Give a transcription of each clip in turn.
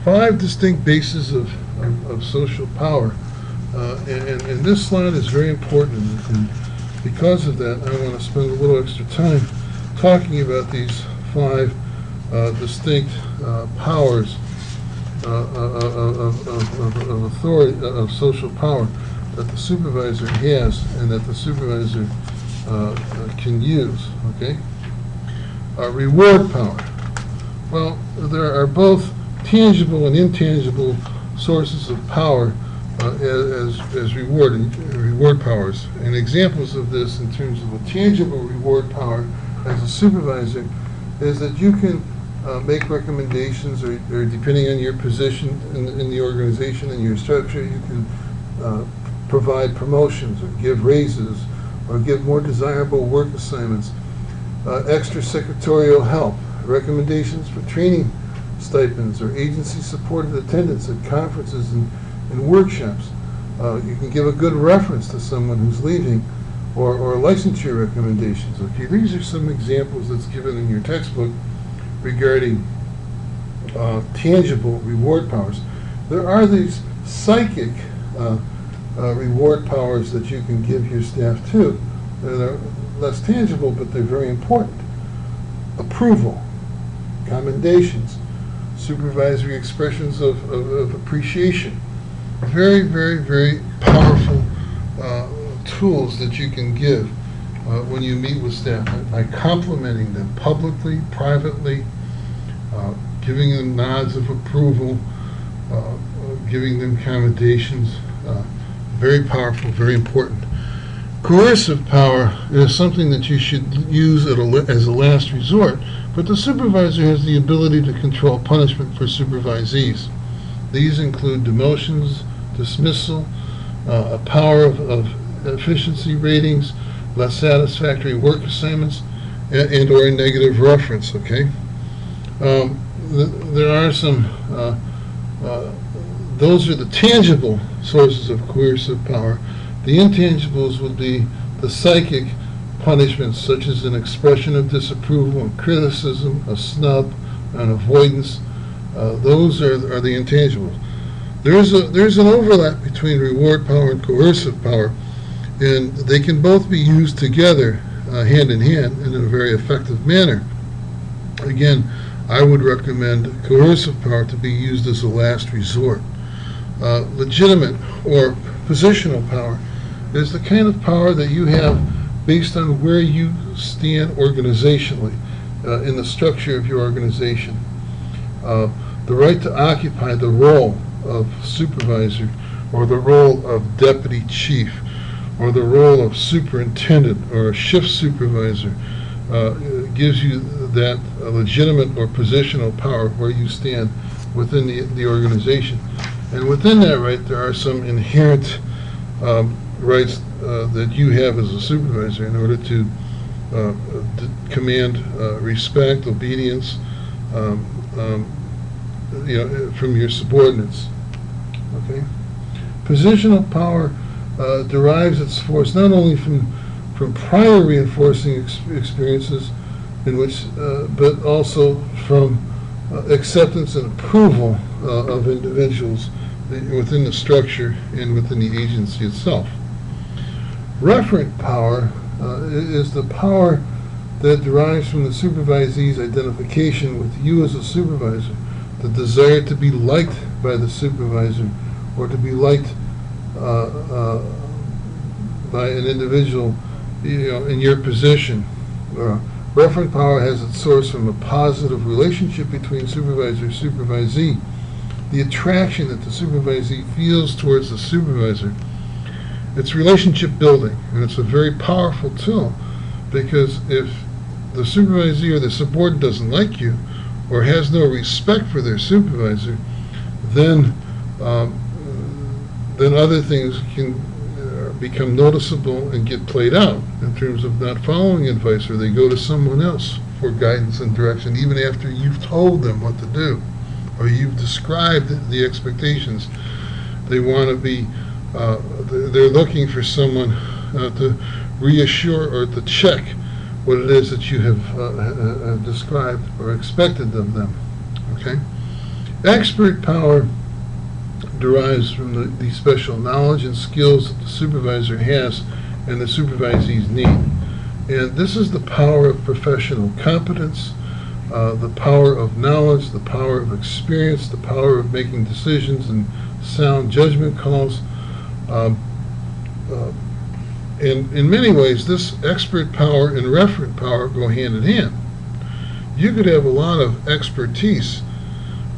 5 distinct bases of social power. And this slide is very important, and because of that, I want to spend a little extra time talking about these 5 distinct powers of authority, of social power that the supervisor has and that the supervisor can use. Okay. Reward power. Well, there are both tangible and intangible sources of power as reward powers. And examples of this in terms of a tangible reward power as a supervisor is that you can make recommendations, or depending on your position in the organization and your structure, you can provide promotions or give raises or give more desirable work assignments, extra secretarial help, recommendations for training stipends or agency-supported attendance at conferences and workshops. You can give a good reference to someone who's leaving, or licensure recommendations. Okay, these are some examples that's given in your textbook regarding tangible reward powers. There are these psychic reward powers that you can give your staff too. They're less tangible, but they're very important. Approval, commendations, supervisory expressions of appreciation. Very, very, very powerful tools that you can give when you meet with staff by complimenting them publicly, privately, giving them nods of approval, giving them commendations. Very powerful, very important. Coercive power is something that you should use as a last resort, but the supervisor has the ability to control punishment for supervisees. These include demotions, dismissal, a power of efficiency ratings, less satisfactory work assignments, and or a negative reference. Okay, there are some. Those are the tangible sources of coercive power. The intangibles would be the psychic punishments, such as an expression of disapproval and criticism, a snub, an avoidance. Those are the intangibles. There's an overlap between reward power and coercive power, and they can both be used together, hand in hand, and in a very effective manner. Again, I would recommend coercive power to be used as a last resort. Legitimate or positional power is the kind of power that you have based on where you stand organizationally in the structure of your organization. The right to occupy the role of supervisor, or the role of deputy chief, or the role of superintendent or a shift supervisor gives you that legitimate or positional power where you stand within the organization. And within that right, there are some inherent rights that you have as a supervisor in order to command respect, obedience, from your subordinates. Okay, positional power derives its force not only from prior reinforcing experiences, in which, but also from acceptance and approval of individuals within the structure and within the agency itself. Referent power is the power that derives from the supervisee's identification with you as a supervisor, the desire to be liked by the supervisor, or to be liked by an individual, in your position. Referent power has its source from a positive relationship between supervisor and supervisee. The attraction that the supervisee feels towards the supervisor. It's relationship building, and it's a very powerful tool, because if the supervisee or the subordinate doesn't like you or has no respect for their supervisor, then other things can become noticeable and get played out in terms of not following advice, or they go to someone else for guidance and direction even after you've told them what to do or you've described the expectations. They want to be, they're looking for someone to reassure or to check what it is that you have described or expected of them. Okay? Expert power derives from the special knowledge and skills that the supervisor has and the supervisees need. And this is the power of professional competence, the power of knowledge, the power of experience, the power of making decisions and sound judgment calls. In many ways, this expert power and referent power go hand in hand. You could have a lot of expertise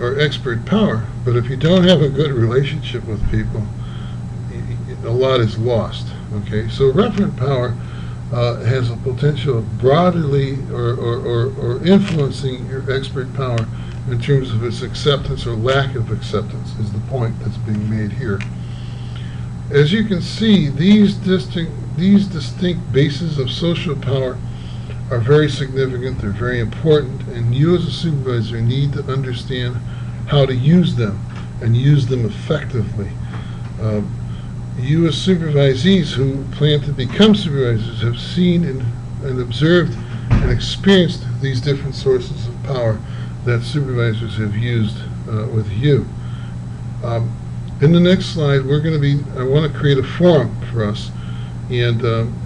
or expert power, but if you don't have a good relationship with people, a lot is lost. Okay, so referent power has a potential of broadly or influencing your expert power in terms of its acceptance or lack of acceptance, is the point that's being made here. As you can see, these distinct bases of social power are very significant, they're very important, and you as a supervisor need to understand how to use them and use them effectively. You as supervisees who plan to become supervisors have seen and observed and experienced these different sources of power that supervisors have used with you. In the next slide, I want to create a forum for us, and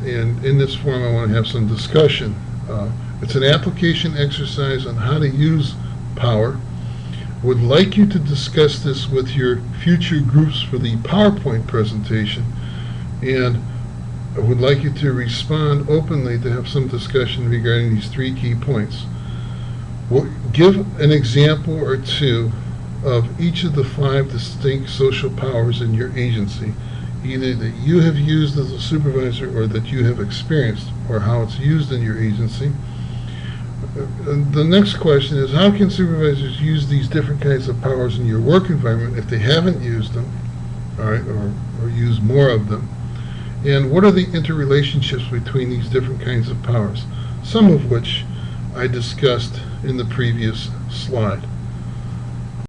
in this forum I want to have some discussion. It's an application exercise on how to use power. Would like you to discuss this with your future groups for the PowerPoint presentation, and I would like you to respond openly to have some discussion regarding these 3 key points. We'll give an example or two of each of the 5 distinct social powers in your agency, either that you have used as a supervisor or that you have experienced, or how it's used in your agency. The next question is, how can supervisors use these different kinds of powers in your work environment if they haven't used them, all right, or use more of them? And what are the interrelationships between these different kinds of powers, some of which I discussed in the previous slide.